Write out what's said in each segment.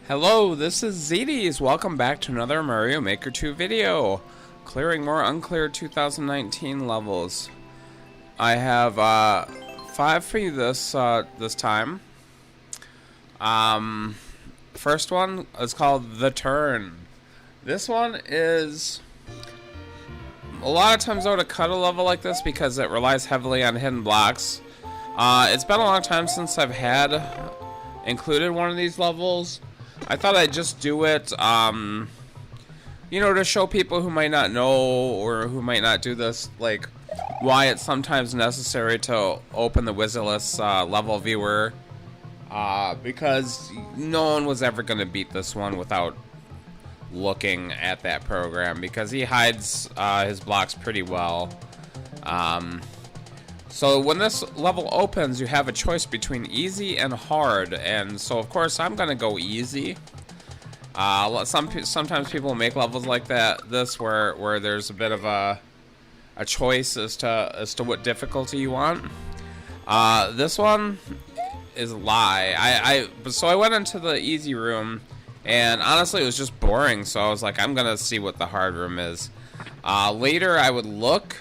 Hello, this is Zedis. Welcome back to another Mario Maker 2 video. Clearing more Uncleared 2019 levels. I have 5 for you this time. First one is called The Turn. This one is... A lot of times I would have cut a level like this because it relies heavily on hidden blocks. It's been a long time since I've had included one of these levels. I thought I'd just do it, you know, to show people who might not know or who might not do this, like, why it's sometimes necessary to open the Wizardless level viewer, because no one was ever going to beat this one without looking at that program, because he hides his blocks pretty well. So when this level opens, you have a choice between easy and hard, and so of course I'm gonna go easy. Sometimes people make levels like this where there's a bit of a choice as to what difficulty you want. This one is lie. So I went into the easy room, and honestly it was just boring. So I was like, I'm gonna see what the hard room is. Later I would look.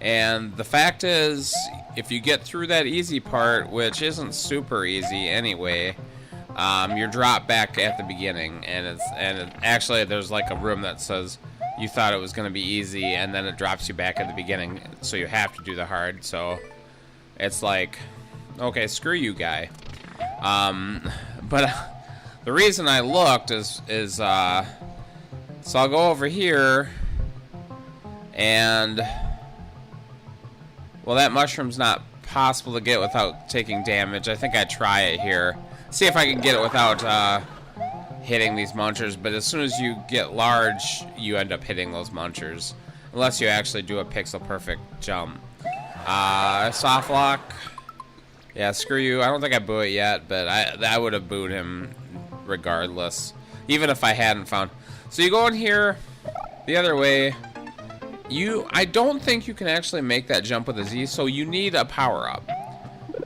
And the fact is, if you get through that easy part, which isn't super easy anyway, you're dropped back at the beginning, and actually there's like a room that says you thought it was going to be easy, and then it drops you back at the beginning, so you have to do the hard. So it's like, okay, screw you, guy. But the reason I looked is so I'll go over here, and well, that mushroom's not possible to get without taking damage. I think I'd try it here. See if I can get it without hitting these munchers. But as soon as you get large, you end up hitting those munchers. Unless you actually do a pixel perfect jump. Soft lock. Yeah, screw you. I don't think I boo it yet, but I would have booed him regardless. Even if I hadn't found. So you go in here the other way. I don't think you can actually make that jump with a Z, so you need a power-up.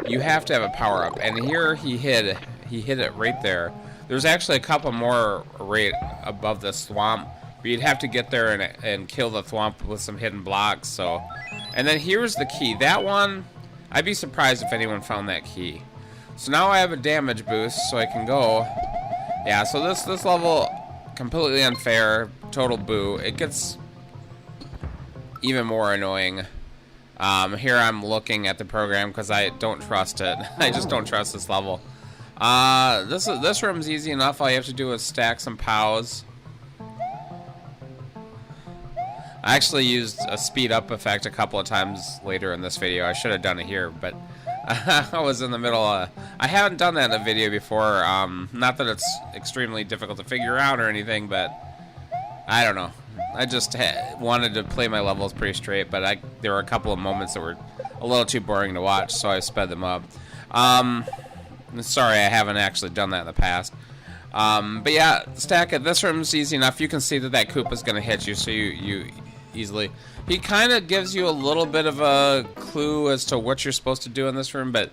You have to have a power-up, and here he hit it right there. There's actually a couple more right above the swamp, but you'd have to get there and kill the thwomp with some hidden blocks. So, and then here's the key. That one, I'd be surprised if anyone found that key. So now I have a damage boost, so I can go. Yeah, so this level, completely unfair, total boo. It gets even more annoying. Here I'm looking at the program because I don't trust it. I just don't trust this level. This room's easy enough. All you have to do is stack some POWs. I actually used a speed up effect a couple of times later in this video. I should have done it here, but I was in the middle. I haven't done that in a video before. Not that it's extremely difficult to figure out or anything, but I don't know. I just wanted to play my levels pretty straight, but there were a couple of moments that were a little too boring to watch, so I sped them up. Sorry, I haven't actually done that in the past. But yeah, stack it. This room's easy enough. You can see that Koopa's going to hit you, so you easily... He kind of gives you a little bit of a clue as to what you're supposed to do in this room, but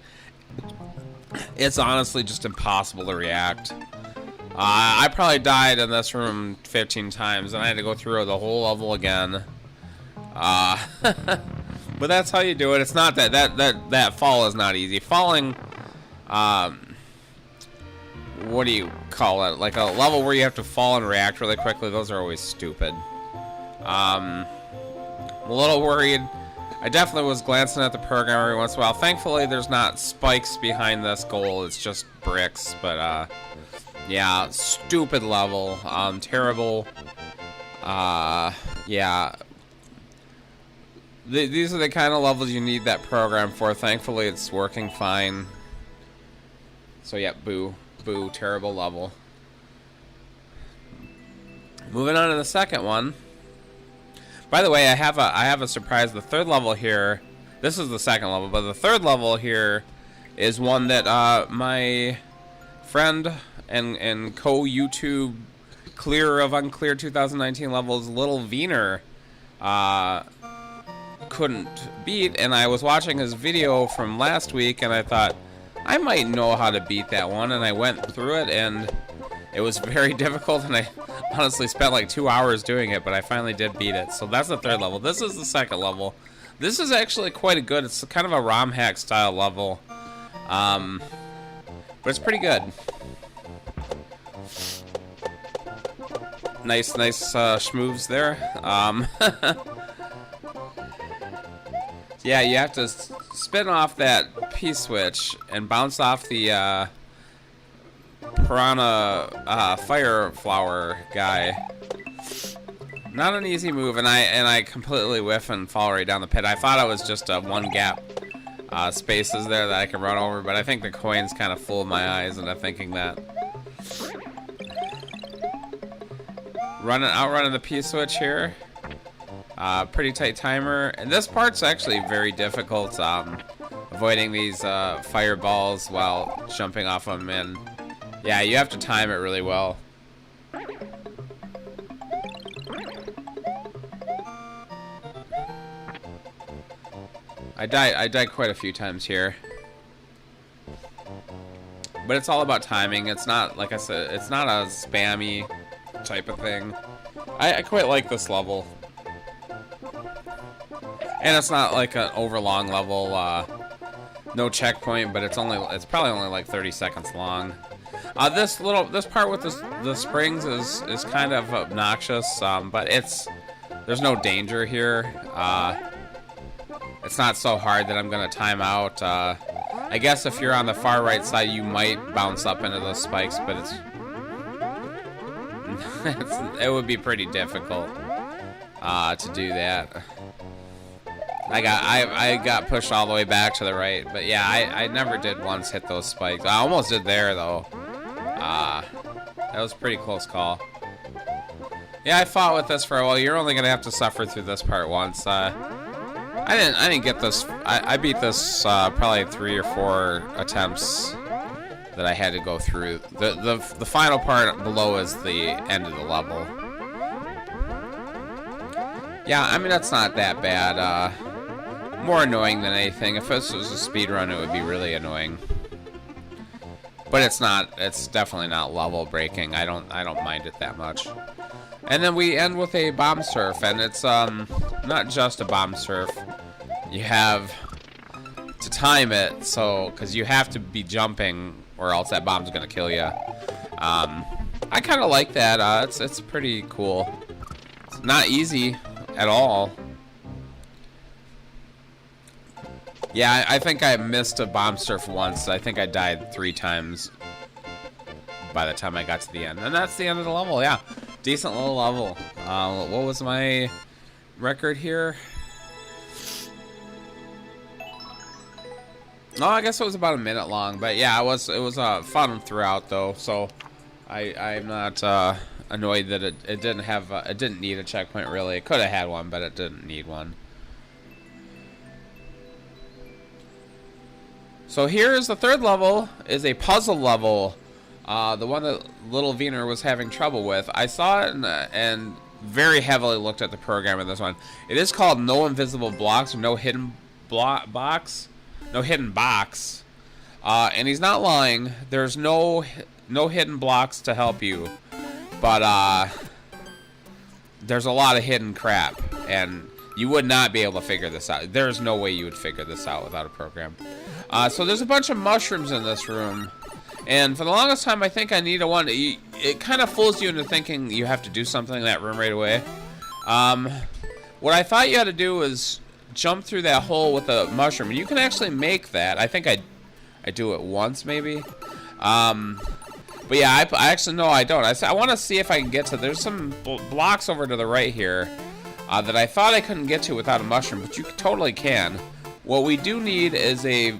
it's honestly just impossible to react. I probably died in this room 15 times, and I had to go through the whole level again. But that's how you do it. It's not that fall is not easy. Falling, what do you call it? Like a level where you have to fall and react really quickly. Those are always stupid. I'm a little worried. I definitely was glancing at the program every once in a while. Thankfully, there's not spikes behind this goal. It's just bricks, but yeah, stupid level, terrible, yeah, these are the kind of levels you need that program for. Thankfully, it's working fine. So yeah, boo, terrible level. Moving on to the second one. By the way, I have a surprise. The third level here, this is the second level, but the third level here is one that my friend and co-YouTube clearer of Uncleared 2019 levels, little Viener, couldn't beat, and I was watching his video from last week, and I thought, I might know how to beat that one, and I went through it, and It was very difficult, and I honestly spent like 2 hours doing it, but I finally did beat it. So that's the third level. This is the second level. This is actually quite a good, it's kind of a ROM hack style level. But it's pretty good. Nice schmoves there. Yeah, you have to spin off that P-switch and bounce off the piranha fire flower guy. Not an easy move, and I completely whiff and fall right down the pit. I thought it was just one gap spaces there that I could run over, but I think the coins kind of fooled my eyes into thinking that. Outrunning the P-switch here. Pretty tight timer, and this part's actually very difficult. Avoiding these fireballs while jumping off them, and yeah, you have to time it really well. I died quite a few times here, but it's all about timing. It's not, like I said, it's not a spammy type of thing. I quite like this level. And it's not like an overlong level, no checkpoint, but it's probably only like 30 seconds long. This part with the springs is kind of obnoxious, but there's no danger here. It's not so hard that I'm gonna time out. I guess if you're on the far right side, you might bounce up into those spikes, but it would be pretty difficult to do that. I got pushed all the way back to the right, but yeah, I never did once hit those spikes. I almost did there though. That was a pretty close call. Yeah, I fought with this for a while. You're only gonna have to suffer through this part once. I didn't get this. I beat this probably 3 or 4 attempts that I had to go through. The final part below is the end of the level. Yeah, I mean, that's not that bad. More annoying than anything. If this was a speed run, it would be really annoying. But it's not. It's definitely not level breaking. I don't mind it that much. And then we end with a bomb surf, and it's not just a bomb surf. You have to time it, so because you have to be jumping, or else that bomb's gonna kill you. I kind of like that. It's pretty cool. It's not easy at all. Yeah, I think I missed a bomb surf once. I think I died 3 times by the time I got to the end. And that's the end of the level, yeah. Decent little level. What was my record here? No, I guess it was about a minute long. But yeah, it was fun throughout, though. So I'm not annoyed that it didn't have it didn't need a checkpoint really. It could have had one, but it didn't need one. So here is the third level, is a puzzle level, the one that little Viener was having trouble with. I saw it and very heavily looked at the program in this one. It is called No Invisible Blocks, or No Hidden Box, No Hidden Box, and he's not lying. There's no hidden blocks to help you, but there's a lot of hidden crap, and you would not be able to figure this out. There's no way you would figure this out without a program. So there's a bunch of mushrooms in this room, and for the longest time I think I needed one. It kind of fools you into thinking you have to do something in that room right away. What I thought you had to do was jump through that hole with a mushroom. You can actually make that. I think I do it once maybe. But yeah, I actually, no, I don't. I want to see if I can get to, there's some blocks over to the right here that I thought I couldn't get to without a mushroom, but you totally can. What we do need is a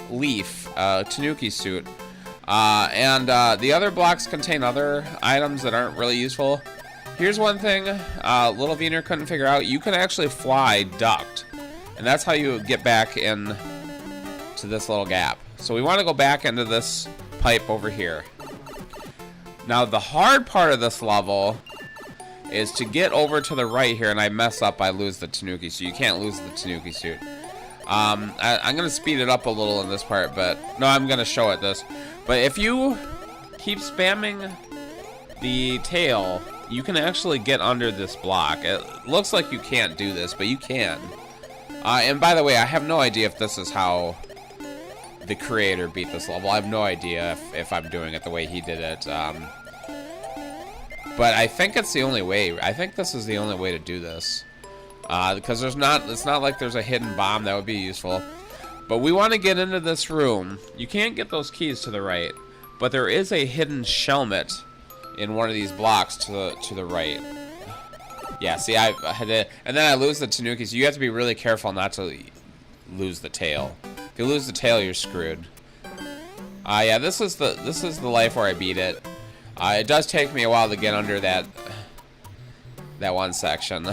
leaf, Tanuki suit, and the other blocks contain other items that aren't really useful. Here's one thing little Viener couldn't figure out. You can actually fly ducked, and that's how you get back in to this little gap. So we want to go back into this pipe over here. Now the hard part of this level is to get over to the right here, and I mess up, I lose the Tanuki suit. You can't lose the Tanuki suit. I'm going to speed it up a little in this part, but no, I'm going to show it this. But if you keep spamming the tail, you can actually get under this block. It looks like you can't do this, but you can. And by the way, I have no idea if this is how the creator beat this level. I have no idea if I'm doing it the way he did it. But I think it's the only way. I think this is the only way to do this. Because it's not like there's a hidden bomb that would be useful. But we want to get into this room. You can't get those keys to the right, but there is a hidden shelmet in one of these blocks to the right. Yeah, see, I had to, and then I lose the Tanuki, so you have to be really careful not to lose the tail. If you lose the tail, you're screwed. Yeah, this is the life where I beat it. It does take me a while to get under that one section.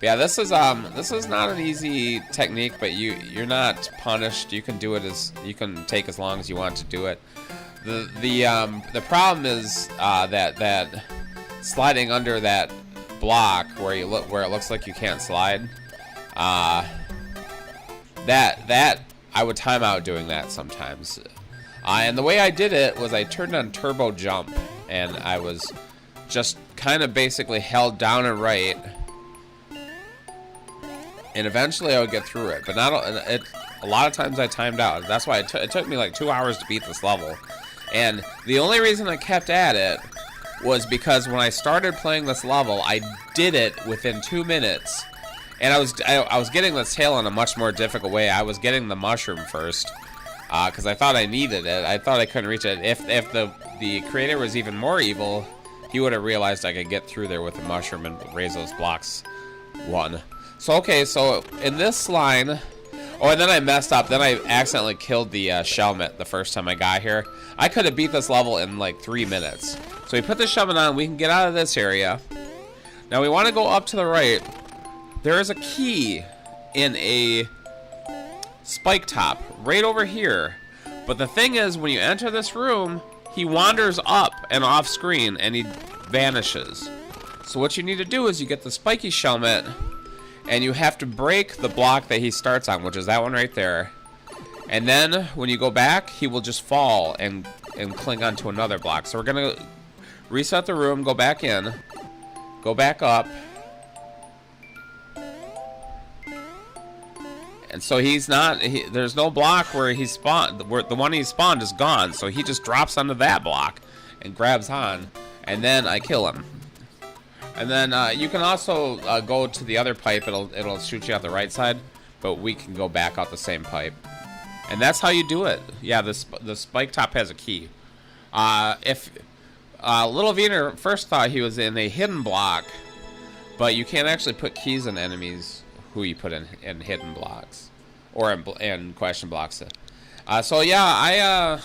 Yeah, this is not an easy technique, but you're not punished. You can do it you can take as long as you want to do it. The problem is that sliding under that block where it looks like you can't slide. That I would time out doing that sometimes. And the way I did it was I turned on turbo jump, and I was just kind of basically held down and right. And eventually I would get through it, but a lot of times I timed out. That's why it took me like 2 hours to beat this level. And the only reason I kept at it was because when I started playing this level, I did it within 2 minutes. And I was getting this tail in a much more difficult way. I was getting the mushroom first, because I thought I needed it. I thought I couldn't reach it. If the creator was even more evil, he would have realized I could get through there with the mushroom and raise those blocks one. So, okay, so in this line... Oh, and then I messed up. Then I accidentally killed the Shelmet the first time I got here. I could have beat this level in like 3 minutes. So we put the Shelmet on. We can get out of this area. Now we want to go up to the right. There is a key in a spike top right over here. But the thing is, when you enter this room, he wanders up and off screen and he vanishes. So what you need to do is you get the spiky Shelmet, and you have to break the block that he starts on, which is that one right there. And then when you go back, he will just fall and cling onto another block. So we're gonna reset the room, go back in, go back up. And so there's no block where he spawned, where the one he spawned is gone. So he just drops onto that block and grabs on, and then I kill him. And then you can also go to the other pipe. It'll shoot you out the right side, but we can go back out the same pipe. And that's how you do it. Yeah, the spike top has a key. If Little Viener first thought he was in a hidden block, but you can't actually put keys in enemies who you put in hidden blocks or in question blocks. So yeah,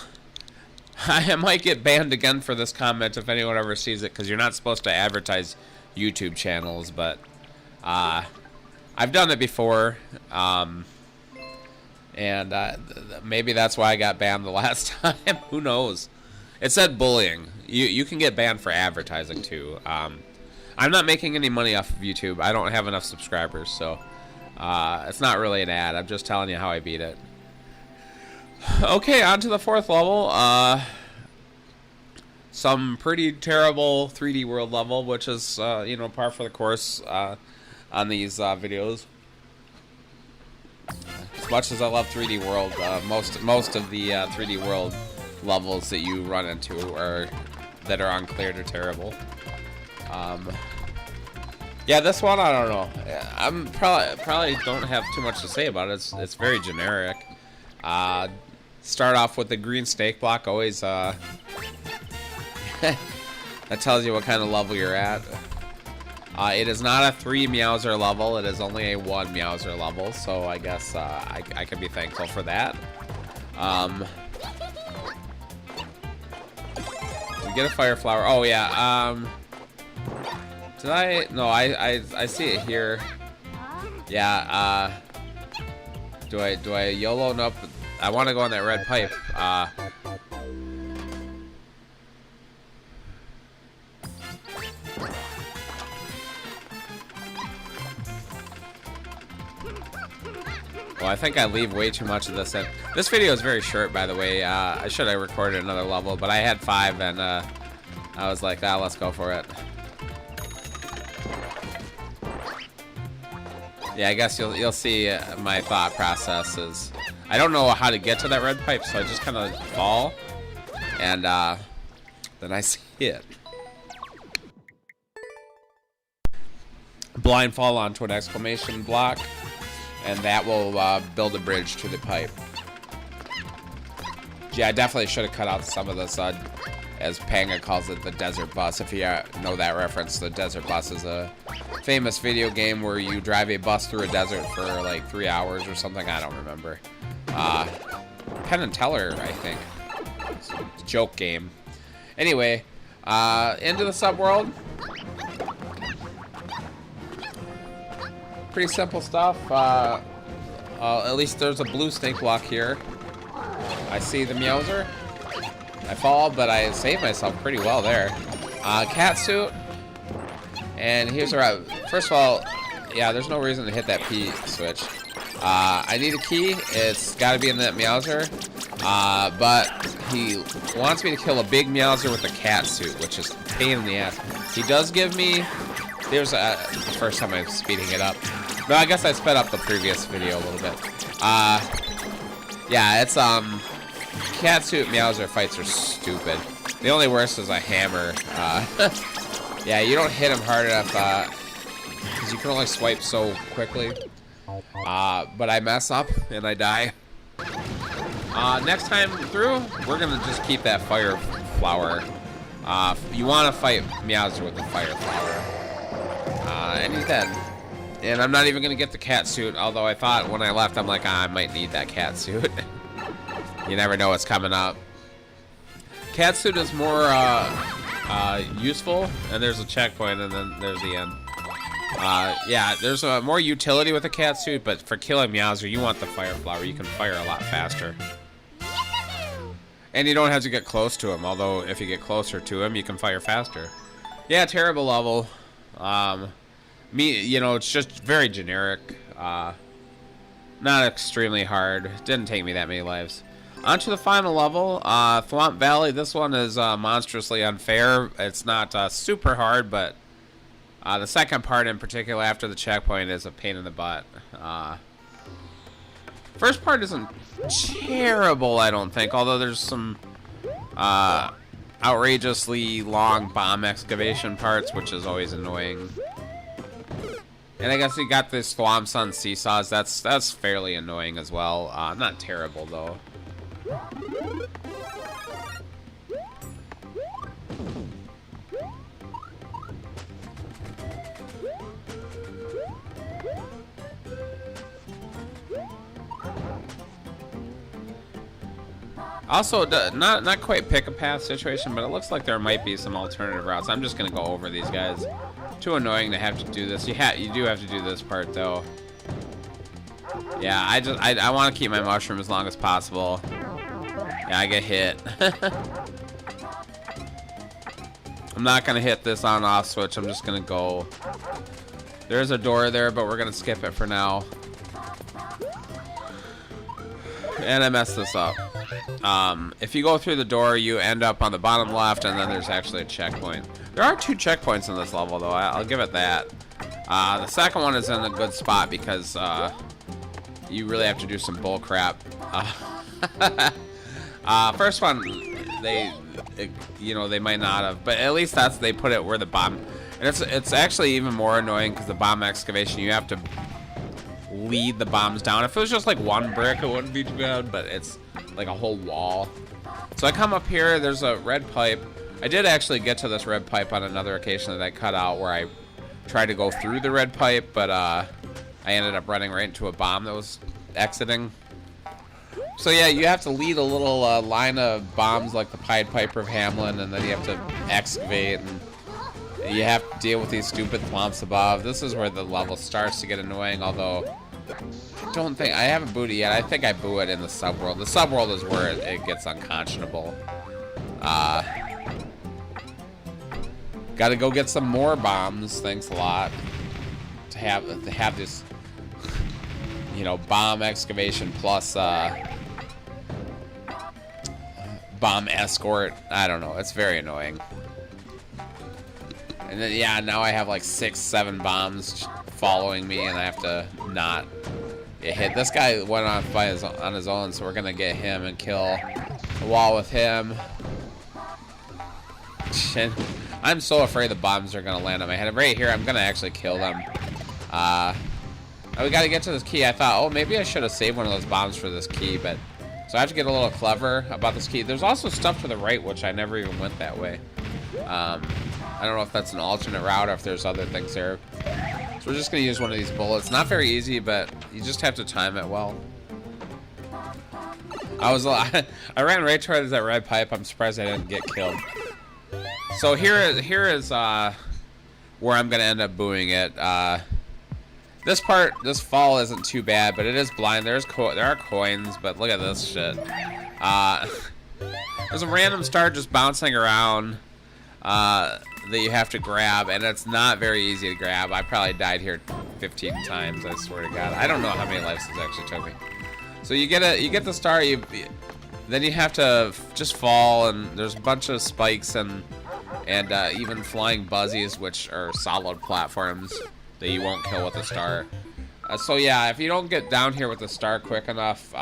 I might get banned again for this comment if anyone ever sees it, because you're not supposed to advertise YouTube channels, but I've done it before, and maybe that's why I got banned the last time. Who knows? It said bullying. You can get banned for advertising too. I'm not making any money off of YouTube. I don't have enough subscribers, so it's not really an ad. I'm just telling you how I beat it. Okay, on to the 4th level. Some pretty terrible 3D world level, which is, par for the course on these videos. As much as I love 3D world, most of the 3D world levels that you run into that are uncleared are terrible. Yeah, this one I don't know. I'm probably don't have too much to say about it. It's very generic. Start off with the green snake block. Always that tells you what kind of level you're at. It is not a 3 Meowser level. It is only a 1 Meowser level. So I guess I can be thankful for that. We get a fire flower. Oh yeah. Did I? No, I see it here. Yeah. Do I YOLO? Nope. I want to go on that red pipe. Well, I think I leave way too much of this in. This video is very short, by the way. I should have recorded another level, but I had 5, and I was like, ah, let's go for it. Yeah, I guess you'll see my thought process is I don't know how to get to that red pipe, so I just kind of fall, and then I see it. Blind fall onto an exclamation block, and that will build a bridge to the pipe. Yeah, I definitely should have cut out some of this, as Panga calls it, the desert bus. If you know that reference, the desert bus is a famous video game where you drive a bus through a desert for like 3 hours or something. I don't remember. Penn and Teller, I think. It's a joke game. Anyway, into the subworld. Pretty simple stuff. At least there's a blue stink block here. I see the Meowser. I fall, but I saved myself pretty well there. Cat suit. And here's a route. First of all, yeah, there's no reason to hit that P switch. I need a key. It's got to be in that Meowser. But he wants me to kill a big Meowser with a cat suit, which is a pain in the ass. He does give me... There's the first time I'm speeding it up. No, I guess I sped up the previous video a little bit. Yeah, it's Catsuit Meowser fights are stupid. The only worst is a hammer. Yeah, you don't hit him hard enough because you can only swipe so quickly. But I mess up and I die. Next time through, we're gonna just keep that fire flower. You want to fight Meowser with the fire flower. And he's dead. And I'm not even going to get the cat suit, although I thought when I left, I'm like, I might need that cat suit. You never know what's coming up. Cat suit is more useful, and there's a checkpoint, and then there's the end. Yeah, there's more utility with the cat suit, but for killing Meowser, you want the fire flower. You can fire a lot faster. And you don't have to get close to him, although if you get closer to him, you can fire faster. Yeah, terrible level. You know, it's just very generic. Not extremely hard. Didn't take me that many lives. On to the final level, Thwomp Valley. This one is monstrously unfair. It's not super hard, but the second part in particular after the checkpoint is a pain in the butt. First part isn't terrible, I don't think, although there's some outrageously long bomb excavation parts, which is always annoying. And I guess you got this Thwomps on seesaws. That's fairly annoying as well. Not terrible though. Also, not quite pick a path situation, but it looks like there might be some alternative routes. I'm just gonna go over these guys. Too annoying to have to do this. You do have to do this part though. Yeah, I want to keep my mushroom as long as possible. Yeah, I get hit. I'm not gonna hit this on-off switch. I'm just gonna go. There's a door there, but we're gonna skip it for now. And I messed this up. If you go through the door, you end up on the bottom left, and then there's actually a checkpoint. There are 2 checkpoints in this level, though. I'll give it that. The second one is in a good spot because you really have to do some bull crap. First one, they might not have, but at least they put it where the bomb. And it's actually even more annoying because the bomb excavation, you have to lead the bombs down. If it was just like one brick, it wouldn't be too bad, but it's like a whole wall. So I come up here, there's a red pipe. I did actually get to this red pipe on another occasion that I cut out where I tried to go through the red pipe, but I ended up running right into a bomb that was exiting. So yeah, you have to lead a little line of bombs like the Pied Piper of Hamelin, and then you have to excavate, and you have to deal with these stupid thwomps above. This is where the level starts to get annoying, although I don't think I haven't booted yet. I think I boo it in the subworld. The subworld is where it gets unconscionable. Gotta go get some more bombs. Thanks a lot to have this. you know, bomb excavation plus bomb escort. I don't know. It's very annoying. And then, yeah, now I have like 6, 7 bombs following me, and I have to not get hit. This guy went on on his own, so we're gonna get him and kill the wall with him. I'm so afraid the bombs are gonna land on my head. Right here, I'm gonna actually kill them. We gotta get to this key. I thought, oh, maybe I should have saved one of those bombs for this key, but so I have to get a little clever about this key. There's also stuff to the right, which I never even went that way. I don't know if that's an alternate route or if there's other things there. So we're just gonna use one of these bullets. Not very easy, but you just have to time it well. I ran right towards that red pipe. I'm surprised I didn't get killed. So here is where I'm gonna end up booing it. This fall isn't too bad, but it is blind. There are coins, but look at this shit. There's a random star just bouncing around that you have to grab, and it's not very easy to grab. I probably died here 15 times. I swear to God. I don't know how many lives this actually took me. So you get the star. Then you have to just fall, and there's a bunch of spikes and even flying buzzies, which are solid platforms that you won't kill with a star. So yeah, if you don't get down here with the star quick enough,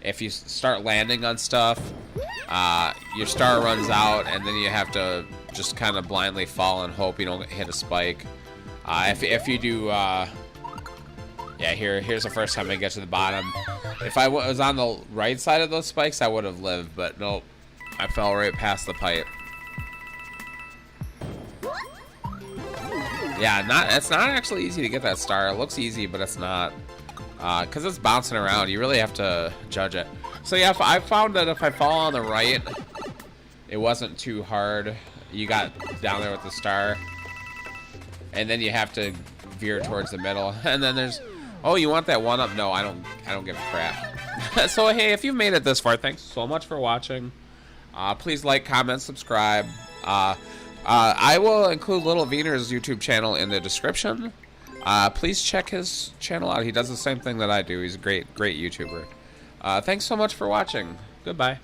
if you start landing on stuff, your star runs out, and then you have to just kind of blindly fall and hope you don't hit a spike. If you do, yeah, here's the first time I get to the bottom. If I was on the right side of those spikes, I would have lived, but nope, I fell right past the pipe. Yeah, it's not actually easy to get that star. It looks easy, but it's not. Because it's bouncing around. You really have to judge it. So yeah, I found that if I fall on the right, it wasn't too hard. You got down there with the star. And then you have to veer towards the middle. And then there's... Oh, you want that one up? No, I don't give a crap. So hey, if you've made it this far, thanks so much for watching. Please like, comment, subscribe. I will include Little Viener's YouTube channel in the description. Please check his channel out. He does the same thing that I do. He's a great YouTuber. Thanks so much for watching. Goodbye.